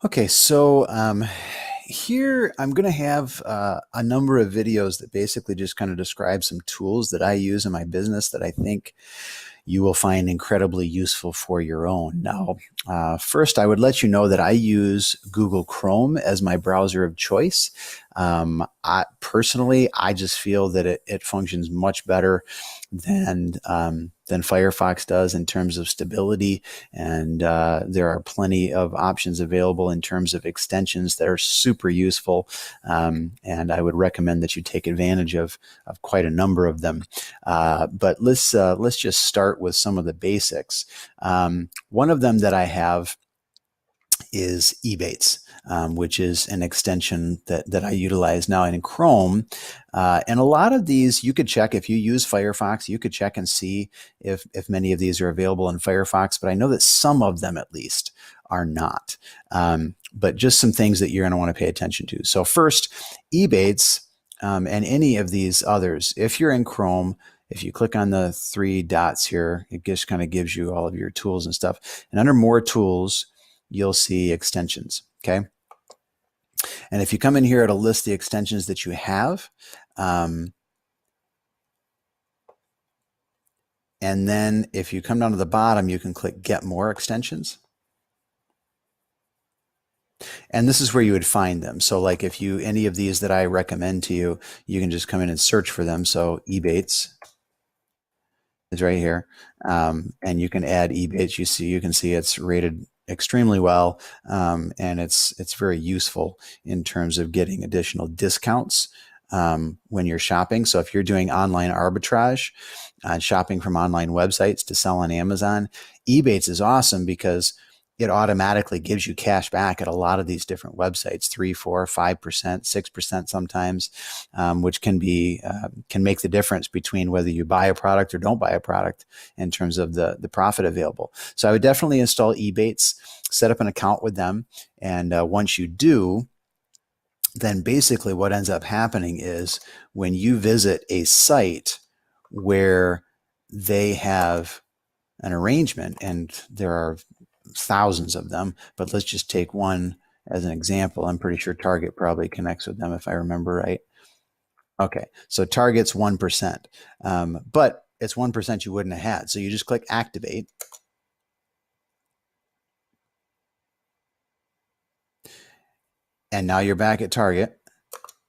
Okay, so here I'm going to have a number of videos that basically just kind of describe some tools that I use in my business that I think you will find incredibly useful for your own. Now, first, I would let you know that I use Google Chrome as my browser of choice. Personally, I just feel that it functions much better than Firefox does in terms of stability, and there are plenty of options available in terms of extensions that are super useful, and I would recommend that you take advantage of quite a number of them. But let's just start with some of the basics. One of them that I have is Ebates, which is an extension that I utilize now in Chrome. And a lot of these you could check if you use Firefox. You could check and see if many of these are available in Firefox. But I know that some of them, at least, are not. But just some things that you're going to want to pay attention to. So first, Ebates and any of these others, if you're in Chrome, if you click on the three dots here, it just kind of gives you all of your tools and stuff. And under More Tools, you'll see extensions. Okay. And if you come in here, it'll list the extensions that you have. And then if you come down to the bottom, you can click Get More Extensions. And this is where you would find them. So like if you, any of these that I recommend to you, you can just come in and search for them. So Ebates is right here. And you can add Ebates. You can see it's rated extremely well, and it's very useful in terms of getting additional discounts when you're shopping. So if you're doing online arbitrage, shopping from online websites to sell on Amazon, Ebates is awesome because it automatically gives you cash back at a lot of these different websites, 3, 4, 5%, 6% sometimes, which can make the difference between whether you buy a product or don't buy a product in terms of the profit available. So I would definitely install Ebates, set up an account with them, and once you do, then basically what ends up happening is when you visit a site where they have an arrangement, and there are thousands of them, but let's just take one as an example. I'm pretty sure Target probably connects with them if I remember right. Okay, so Target's 1%, but it's 1% you wouldn't have had. So you just click activate. And now you're back at Target,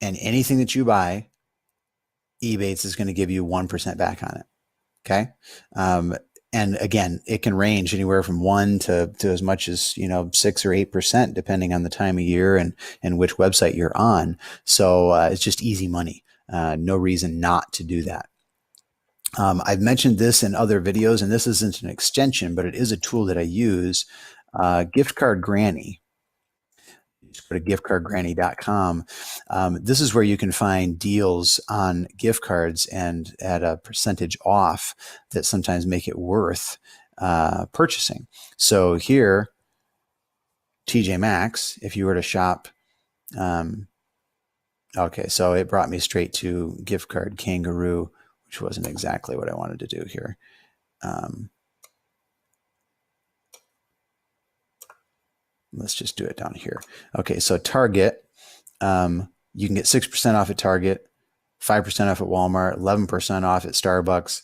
and anything that you buy, Ebates is going to give you 1% back on it. Okay. And again, it can range anywhere from 1 to as much as 6 or 8%, depending on the time of year and which website you're on. So it's just easy money. No reason not to do that. I've mentioned this in other videos, and this isn't an extension, but it is a tool that I use. Gift Card Granny. Just go to giftcardgranny.com. This is where you can find deals on gift cards and at a percentage off that sometimes make it worth purchasing. So here, TJ Maxx, if you were to shop, okay, so it brought me straight to Gift Card Kangaroo, which wasn't exactly what I wanted to do here. Let's just do it down here. Okay, so Target, you can get 6% off at Target, 5% off at Walmart, 11% off at Starbucks.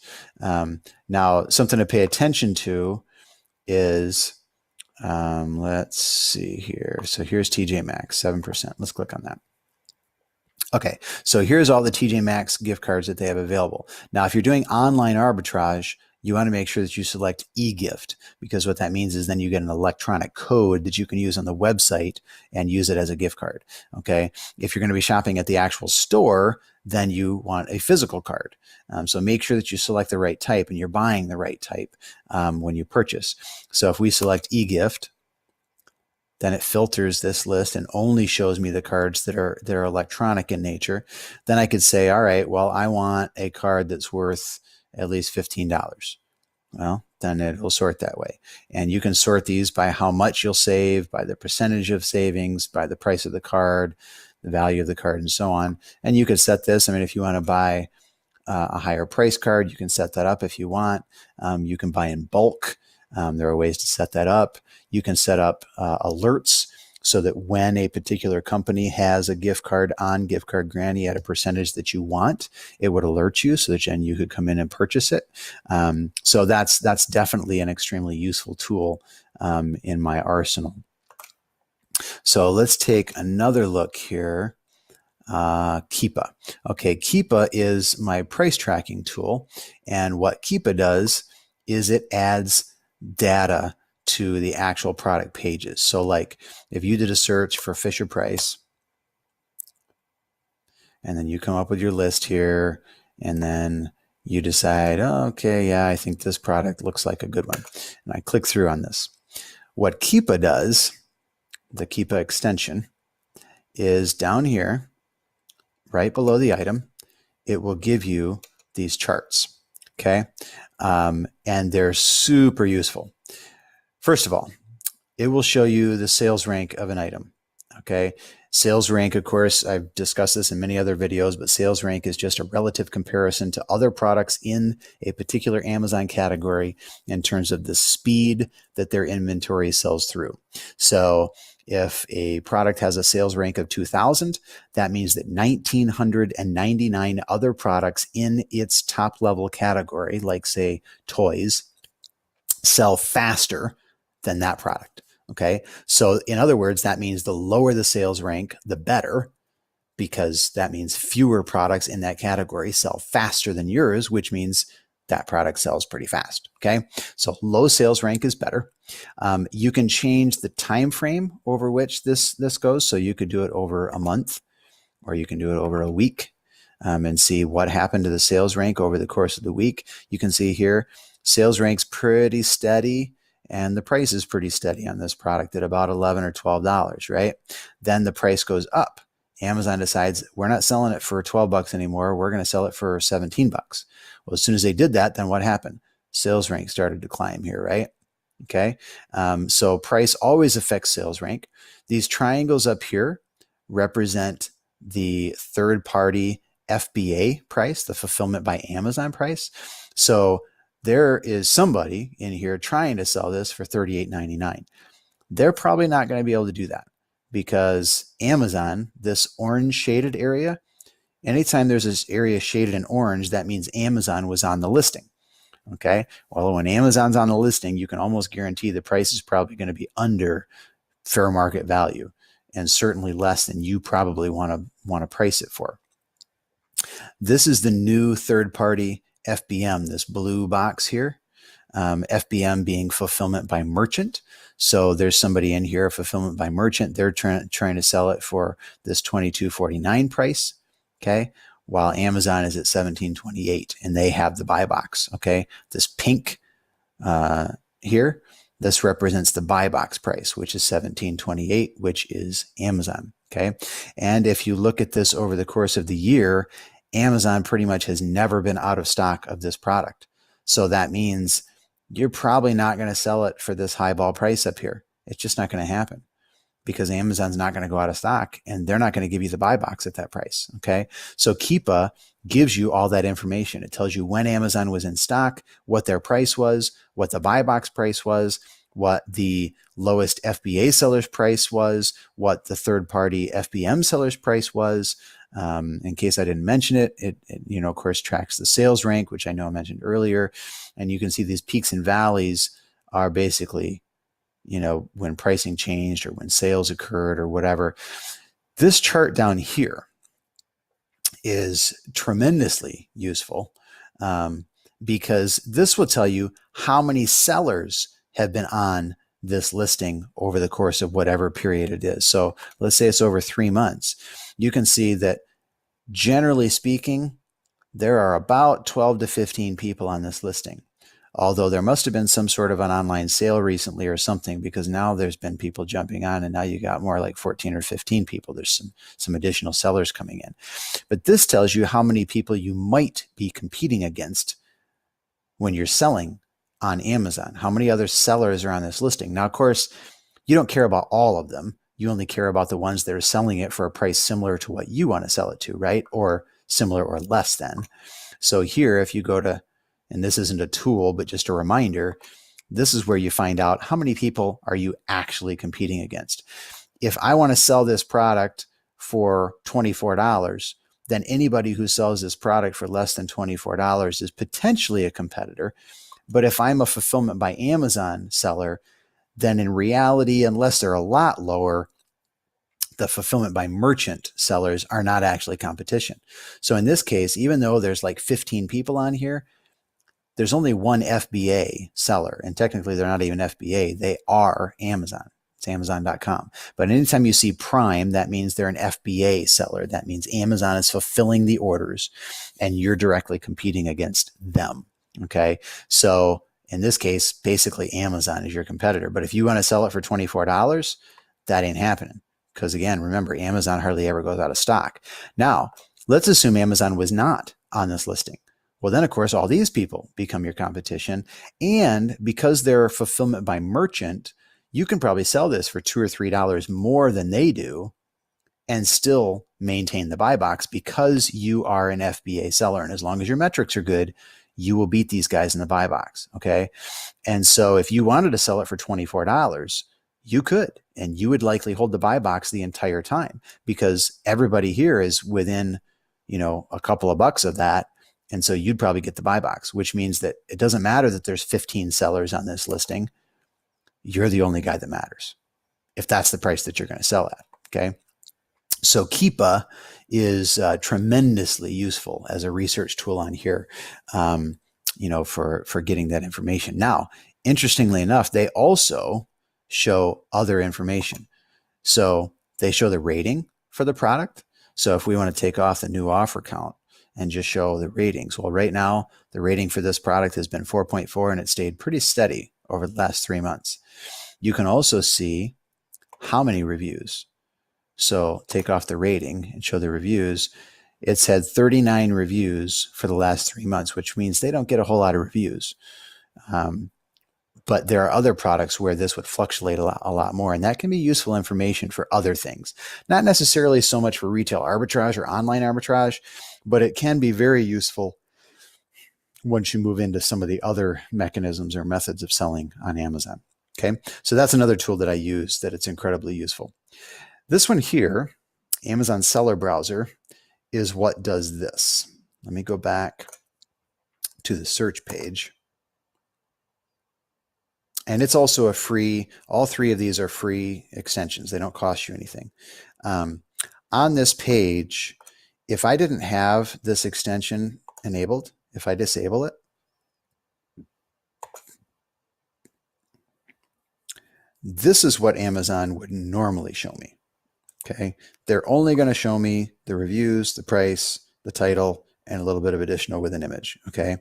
Now, something to pay attention to is, let's see here. So here's TJ Maxx, 7%. Let's click on that. Okay, so here's all the TJ Maxx gift cards that they have available. Now, if you're doing online arbitrage, you want to make sure that you select eGift, because what that means is then you get an electronic code that you can use on the website and use it as a gift card. Okay. If you're going to be shopping at the actual store, then you want a physical card. So make sure that you select the right type and you're buying the right type when you purchase. So if we select eGift, then it filters this list and only shows me the cards that are electronic in nature. Then I could say, all right, well, I want a card that's worth at least $15. Well, then it will sort that way. And you can sort these by how much you'll save, by the percentage of savings, by the price of the card, the value of the card, and so on. And you could set this. I mean, if you want to buy a higher price card, you can set that up if you want. You can buy in bulk. There are ways to set that up. You can set up alerts so that when a particular company has a gift card on Gift Card Granny at a percentage that you want, it would alert you so that then you could come in and purchase it. So that's definitely an extremely useful tool in my arsenal. So let's take another look here. Keepa. Okay, Keepa is my price tracking tool. And what Keepa does is it adds data to the actual product pages. So like if you did a search for Fisher Price, and then you come up with your list here, and then you decide, oh, okay, yeah, I think this product looks like a good one. And I click through on this. What Keepa does, the Keepa extension, is down here, right below the item, it will give you these charts, okay? And they're super useful. First of all, it will show you the sales rank of an item, okay? Sales rank, of course, I've discussed this in many other videos, but sales rank is just a relative comparison to other products in a particular Amazon category in terms of the speed that their inventory sells through. So if a product has a sales rank of 2,000, that means that 1,999 other products in its top level category, like say toys, sell faster than that product. Okay. So in other words, that means the lower the sales rank, the better, because that means fewer products in that category sell faster than yours, which means that product sells pretty fast. Okay. So low sales rank is better. You can change the time frame over which this goes. So you could do it over a month, or you can do it over a week, and see what happened to the sales rank over the course of the week. You can see here, sales rank's pretty steady, and the price is pretty steady on this product at about $11 or $12, right? Then the price goes up. Amazon decides we're not selling it for $12 anymore. We're going to sell it for $17. Well, as soon as they did that, then what happened? Sales rank started to climb here, right? Okay. So price always affects sales rank. These triangles up here represent the third party FBA price, the fulfillment by Amazon price. So there is somebody in here trying to sell this for $38.99. They're probably not going to be able to do that because Amazon, this orange shaded area, anytime there's this area shaded in orange, that means Amazon was on the listing. Okay. Well, when Amazon's on the listing, you can almost guarantee the price is probably going to be under fair market value and certainly less than you probably want to price it for. This is the new third-party FBM, this blue box here. FBM being fulfillment by merchant. So there's somebody in here, fulfillment by merchant. They're trying to sell it for this $22.49 price. Okay. While Amazon is at $17.28 and they have the buy box. Okay. This pink here, this represents the buy box price, which is $17.28, which is Amazon. Okay. And if you look at this over the course of the year, Amazon pretty much has never been out of stock of this product. So that means you're probably not going to sell it for this highball price up here. It's just not going to happen because Amazon's not going to go out of stock and they're not going to give you the buy box at that price. Okay. So Keepa gives you all that information. It tells you when Amazon was in stock, what their price was, what the buy box price was, what the lowest FBA seller's price was, what the third party FBM seller's price was. In case I didn't mention it, it, of course, tracks the sales rank, which I know I mentioned earlier. And you can see these peaks and valleys are basically, when pricing changed or when sales occurred or whatever. This chart down here is tremendously useful because this will tell you how many sellers have been on this listing over the course of whatever period it is. So let's say it's over 3 months. You can see that generally speaking, there are about 12 to 15 people on this listing. Although there must have been some sort of an online sale recently or something, because now there's been people jumping on and now you got more like 14 or 15 people. There's some additional sellers coming in. But this tells you how many people you might be competing against when you're selling on Amazon. How many other sellers are on this listing? Now, of course, you don't care about all of them. You only care about the ones that are selling it for a price similar to what you want to sell it to, right? Or similar or less than. So here, if you go to, and this isn't a tool, but just a reminder, this is where you find out how many people are you actually competing against. if I want to sell this product for $24, then anybody who sells this product for less than $24 is potentially a competitor. But if I'm a fulfillment by Amazon seller, then in reality, unless they're a lot lower, the fulfillment by merchant sellers are not actually competition. So in this case, even though there's like 15 people on here, there's only one FBA seller. And technically, they're not even FBA. They are Amazon. It's Amazon.com. But anytime you see Prime, that means they're an FBA seller. That means Amazon is fulfilling the orders and you're directly competing against them. Okay. So in this case, basically Amazon is your competitor. But if you want to sell it for $24, that ain't happening. Because again, remember, Amazon hardly ever goes out of stock. Now, let's assume Amazon was not on this listing. Well, then, of course, all these people become your competition. And because they're fulfillment by merchant, you can probably sell this for $2 or $3 more than they do and still maintain the buy box because you are an FBA seller. And as long as your metrics are good, you will beat these guys in the buy box. Okay. And so if you wanted to sell it for $24, you could, and you would likely hold the buy box the entire time because everybody here is within, a couple of bucks of that. And so you'd probably get the buy box, which means that it doesn't matter that there's 15 sellers on this listing. You're the only guy that matters if that's the price that you're going to sell at. Okay. So Keepa is tremendously useful as a research tool on here, for getting that information. Now, interestingly enough, they also show other information. So they show the rating for the product. So if we want to take off the new offer count and just show the ratings, well, right now the rating for this product has been 4.4 and it stayed pretty steady over the last 3 months. You can also see how many reviews. So take off the rating and show the reviews. It's had 39 reviews for the last 3 months, which means they don't get a whole lot of reviews. But there are other products where this would fluctuate a lot more. And that can be useful information for other things. Not necessarily so much for retail arbitrage or online arbitrage, but it can be very useful once you move into some of the other mechanisms or methods of selling on Amazon. Okay, so that's another tool that I use that it's incredibly useful. This one here, Amazon Seller Browser, is what does this. Let me go back to the search page. And it's also a free, all three of these are free extensions. They don't cost you anything. On this page, if I didn't have this extension enabled, if I disable it, this is what Amazon would normally show me. Okay. They're only going to show me the reviews, the price, the title, and a little bit of additional with an image. Okay.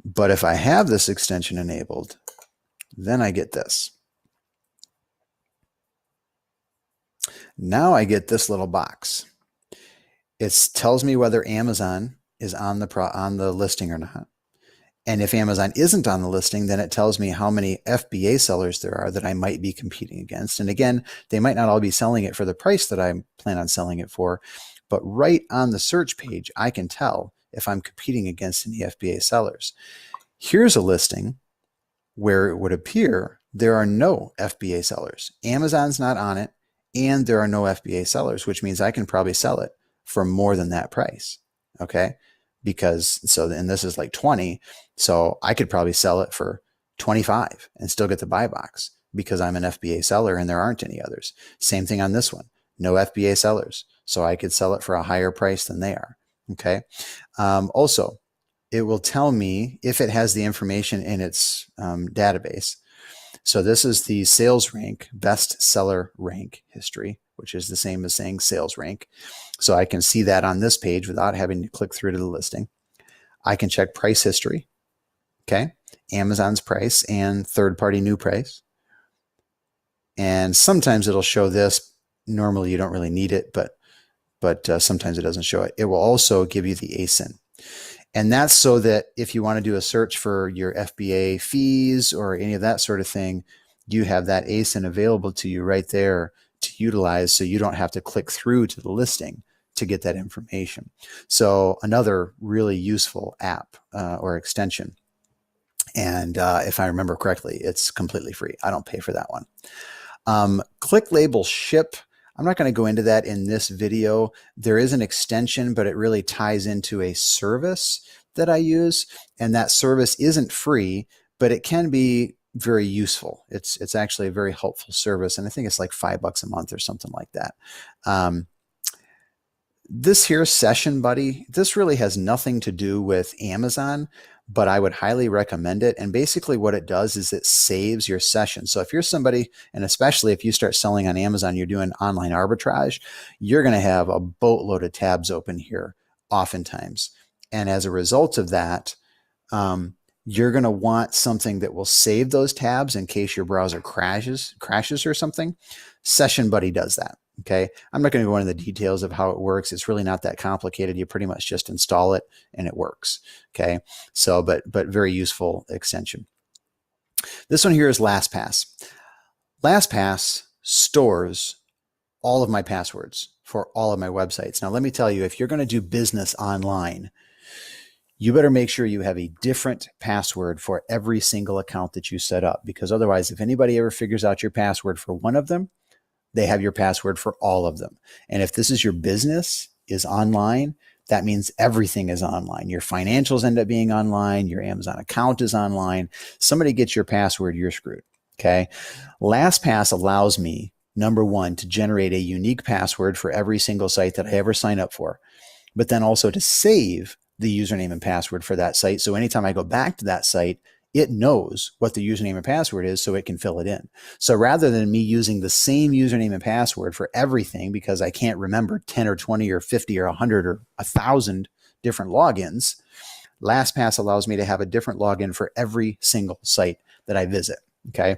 But if I have this extension enabled, then I get this. Now I get this little box. It tells me whether Amazon is on the listing or not. And if Amazon isn't on the listing, then it tells me how many FBA sellers there are that I might be competing against. And again, they might not all be selling it for the price that I plan on selling it for, but right on the search page, I can tell if I'm competing against any FBA sellers. Here's a listing where it would appear there are no FBA sellers. Amazon's not on it, and there are no FBA sellers, which means I can probably sell it for more than that price. Okay. And this is like 20. So I could probably sell it for 25 and still get the buy box because I'm an FBA seller and there aren't any others. Same thing on this one. No FBA sellers. So I could sell it for a higher price than they are. Okay. Also, it will tell me if it has the information in its database. So this is the sales rank, best seller rank history, which is the same as saying sales rank. So I can see that on this page without having to click through to the listing. I can check price history. Okay. Amazon's price and third-party new price. And sometimes it'll show this. Normally you don't really need it, but sometimes it doesn't show it. It will also give you the ASIN. And that's so that if you want to do a search for your FBA fees or any of that sort of thing, you have that ASIN available to you right there to utilize, so you don't have to click through to the listing to get that information. So another really useful app or extension. And if I remember correctly, it's completely free. I don't pay for that one. Click label ship. I'm not going to go into that in this video. There is an extension, but it really ties into a service that I use. And that service isn't free, but it can be very useful. It's actually a very helpful service. And I think it's like $5 a month or something like that. This here Session Buddy, this really has nothing to do with Amazon, but I would highly recommend it. And basically what it does is it saves your session. So if you're somebody, and especially if you start selling on Amazon, you're doing online arbitrage, you're going to have a boatload of tabs open here oftentimes. And as a result of that, you're going to want something that will save those tabs in case your browser crashes or something. Session Buddy does that. Okay. I'm not going to go into the details of how it works. It's really not that complicated. You pretty much just install it and it works. Okay. So, but very useful extension. This one here is LastPass. LastPass stores all of my passwords for all of my websites. Now, let me tell you, if you're going to do business online, you better make sure you have a different password for every single account that you set up, because otherwise, if anybody ever figures out your password for one of them, they have your password for all of them. And if this is your business is online, that means everything is online. Your financials end up being online. Your Amazon account is online. Somebody gets your password, you're screwed. Okay. LastPass allows me, number one, to generate a unique password for every single site that I ever sign up for, but then also to save the username and password for that site. So anytime I go back to that site, it knows what the username and password is, so it can fill it in. So rather than me using the same username and password for everything, because I can't remember 10 or 20 or 50 or 100 or 1,000 different logins, LastPass allows me to have a different login for every single site that I visit. Okay.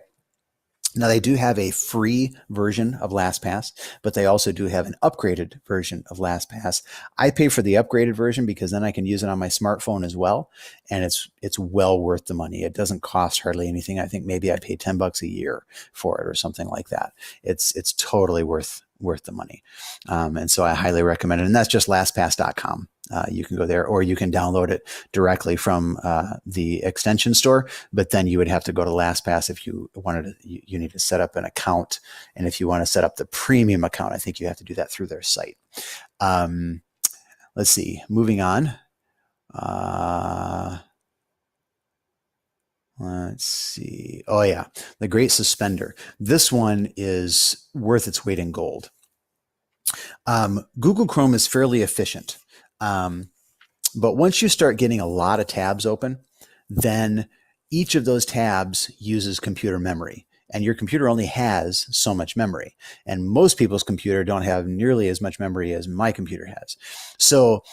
Now, they do have a free version of LastPass, but they also do have an upgraded version of LastPass. I pay for the upgraded version because then I can use it on my smartphone as well, and it's well worth the money. It doesn't cost hardly anything. I think maybe I pay $10 a year for it or something like that. It's totally worth the money, and so I highly recommend it. And that's just LastPass.com. You can go there, or you can download it directly from the extension store. But then you would have to go to LastPass if you wanted to. You need to set up an account, and if you want to set up the premium account, I think you have to do that through their site. Let's see. Moving on. Let's see. Oh yeah, the Great Suspender. This one is worth its weight in gold. Google Chrome is fairly efficient. But once you start getting a lot of tabs open, then each of those tabs uses computer memory, and your computer only has so much memory. And most people's computer don't have nearly as much memory as my computer has. So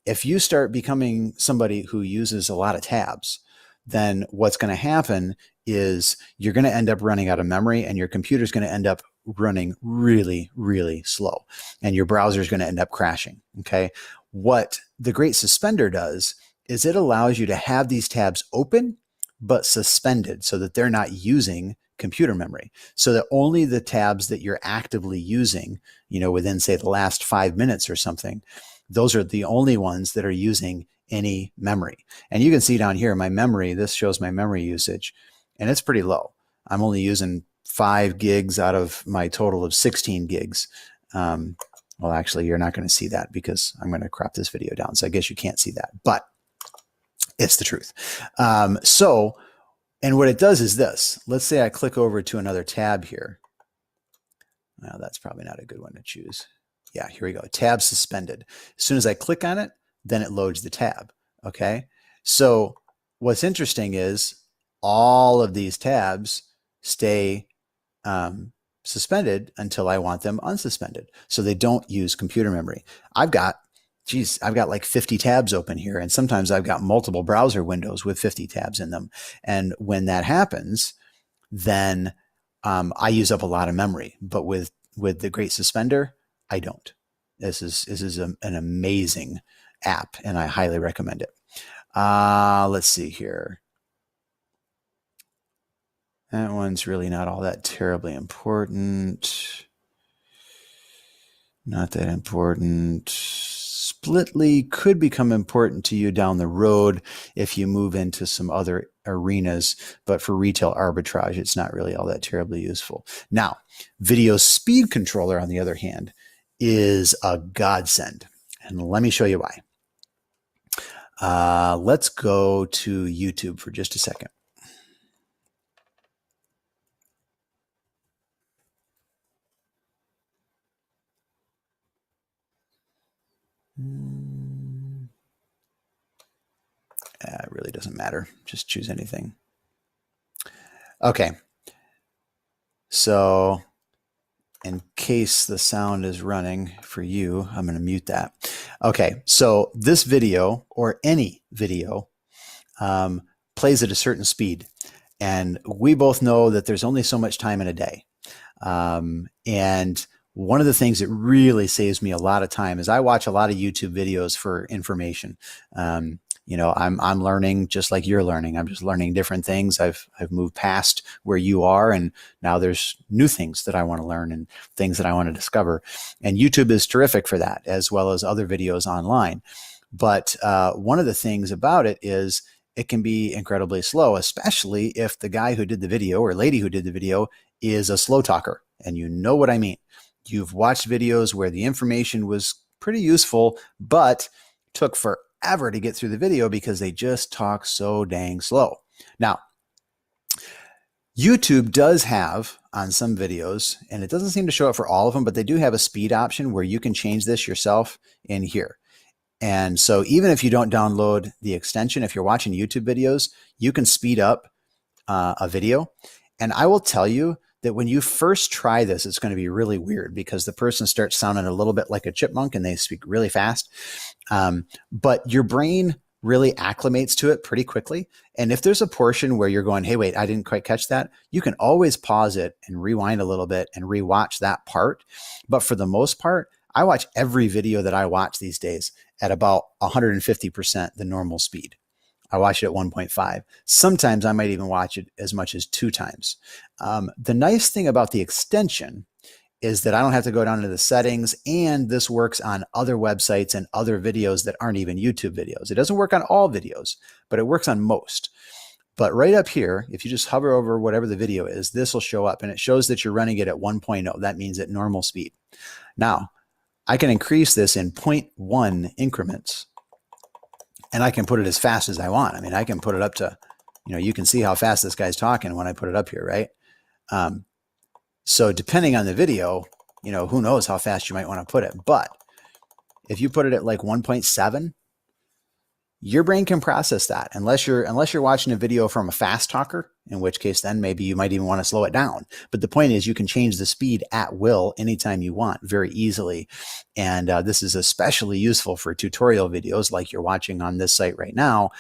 if you start becoming somebody who uses a lot of tabs, then what's going to happen is you're going to end up running out of memory, and your computer's going to end up running really, really slow, and your browser is going to end up crashing. Okay. What the Great Suspender does is it allows you to have these tabs open, but suspended, so that they're not using computer memory, so that only the tabs that you're actively using, within, say, the last 5 minutes or something, those are the only ones that are using any memory. And you can see down here, my memory, this shows my memory usage, and it's pretty low. I'm only using 5 gigs out of my total of 16 gigs. Well, actually, you're not going to see that because I'm going to crop this video down. So I guess you can't see that, but it's the truth. And what it does is this. Let's say I click over to another tab here. Well, that's probably not a good one to choose. Yeah, here we go. Tab suspended. As soon as I click on it, then it loads the tab. Okay. So what's interesting is all of these tabs stay suspended until I want them unsuspended. So they don't use computer memory. I've got like 50 tabs open here. And sometimes I've got multiple browser windows with 50 tabs in them. And when that happens, then I use up a lot of memory. But with the Great Suspender, I don't. This is an amazing app, and I highly recommend it. Let's see here. That one's really not all that terribly important. Not that important. Splitly could become important to you down the road if you move into some other arenas, but for retail arbitrage, it's not really all that terribly useful. Now, video speed controller, on the other hand, is a godsend. And let me show you why. Let's go to YouTube for just a second. It really doesn't matter. Just choose anything. Okay. So in case the sound is running for you, I'm going to mute that. Okay. So this video, or any video, plays at a certain speed. And we both know that there's only so much time in a day. And one of the things that really saves me a lot of time is I watch a lot of YouTube videos for information. You know, I'm learning just like you're learning. I'm just learning different things. I've moved past where you are, and now there's new things that I want to learn and things that I want to discover. And YouTube is terrific for that, as well as other videos online. But one of the things about it is it can be incredibly slow, especially if the guy who did the video or lady who did the video is a slow talker. And you know what I mean. You've watched videos where the information was pretty useful, but took forever to get through the video because they just talk so dang slow. Now, YouTube does have on some videos, and it doesn't seem to show up for all of them, but they do have a speed option where you can change this yourself in here. And so even if you don't download the extension, if you're watching YouTube videos, you can speed up a video. And I will tell you that when you first try this, it's going to be really weird because the person starts sounding a little bit like a chipmunk and they speak really fast. But your brain really acclimates to it pretty quickly. And if there's a portion where you're going, hey, wait, I didn't quite catch that, you can always pause it and rewind a little bit and rewatch that part. But for the most part, I watch every video that I watch these days at about 150% the normal speed. I watch it at 1.5. Sometimes I might even watch it as much as 2 times. The nice thing about the extension is that I don't have to go down to the settings, and this works on other websites and other videos that aren't even YouTube videos. It doesn't work on all videos, but it works on most. But right up here, if you just hover over whatever the video is, this will show up, and it shows that you're running it at 1.0. That means at normal speed. Now, I can increase this in 0.1 increments, and I can put it as fast as I want. I mean, I can put it up to, you can see how fast this guy's talking when I put it up here, right? So depending on the video, who knows how fast you might want to put it. But if you put it at like 1.7, your brain can process that unless you're watching a video from a fast talker, in which case then maybe you might even want to slow it down. But the point is you can change the speed at will anytime you want very easily. And this is especially useful for tutorial videos like you're watching on this site right now,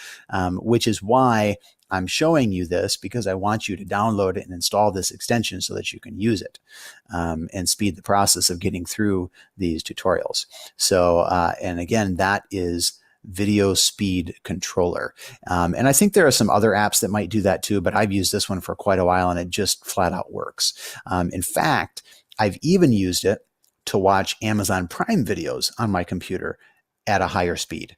which is why I'm showing you this, because I want you to download it and install this extension so that you can use it and speed the process of getting through these tutorials. So, and again, that is Video Speed Controller. And I think there are some other apps that might do that too, but I've used this one for quite a while and it just flat out works. In fact, I've even used it to watch Amazon Prime videos on my computer at a higher speed,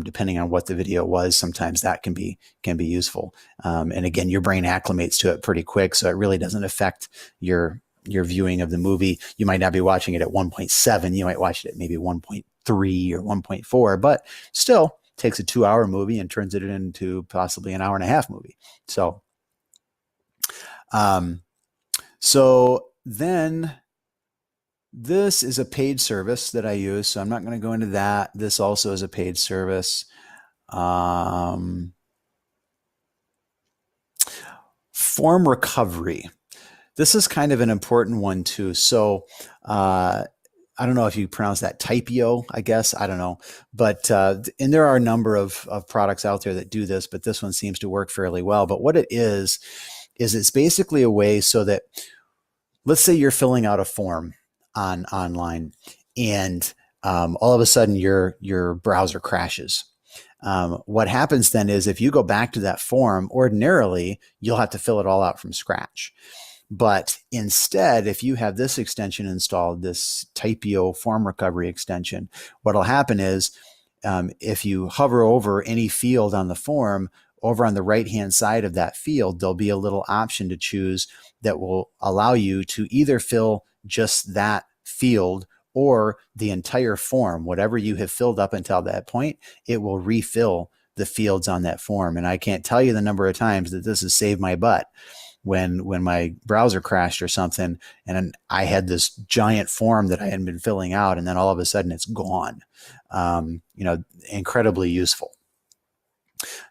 depending on what the video was. Sometimes that can be useful. And again, your brain acclimates to it pretty quick, so it really doesn't affect your viewing of the movie. You might not be watching it at 1.7. You might watch it at maybe 1.3 or 1.4, but still takes a 2-hour movie and turns it into possibly an hour and a half movie. So, so then this is a paid service that I use, so I'm not going to go into that. This also is a paid service. Form recovery. This is kind of an important one too. So I don't know if you pronounce that Typeo, I guess. I don't know. But and there are a number of products out there that do this, but this one seems to work fairly well. But what it is it's basically a way so that, let's say you're filling out a form online and all of a sudden your browser crashes. What happens then is if you go back to that form, ordinarily, you'll have to fill it all out from scratch. But instead, if you have this extension installed, this Typeo form recovery extension, what'll happen is if you hover over any field on the form, over on the right-hand side of that field, there'll be a little option to choose that will allow you to either fill just that field or the entire form. Whatever you have filled up until that point, it will refill the fields on that form. And I can't tell you the number of times that this has saved my butt when my browser crashed or something, and I had this giant form that I hadn't been filling out, and then all of a sudden it's gone. Incredibly useful.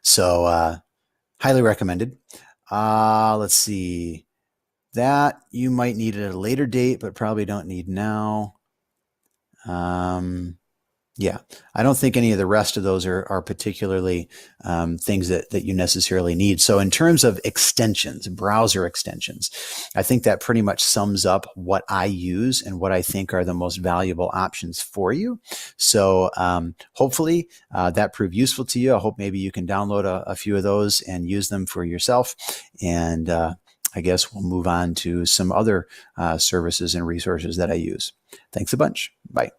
So highly recommended. Let's see. That you might need at a later date, but probably don't need now. Yeah, I don't think any of the rest of those are particularly things that you necessarily need. So in terms of extensions, browser extensions, I think that pretty much sums up what I use and what I think are the most valuable options for you. So hopefully that proved useful to you. I hope maybe you can download a few of those and use them for yourself. And I guess we'll move on to some other services and resources that I use. Thanks a bunch. Bye.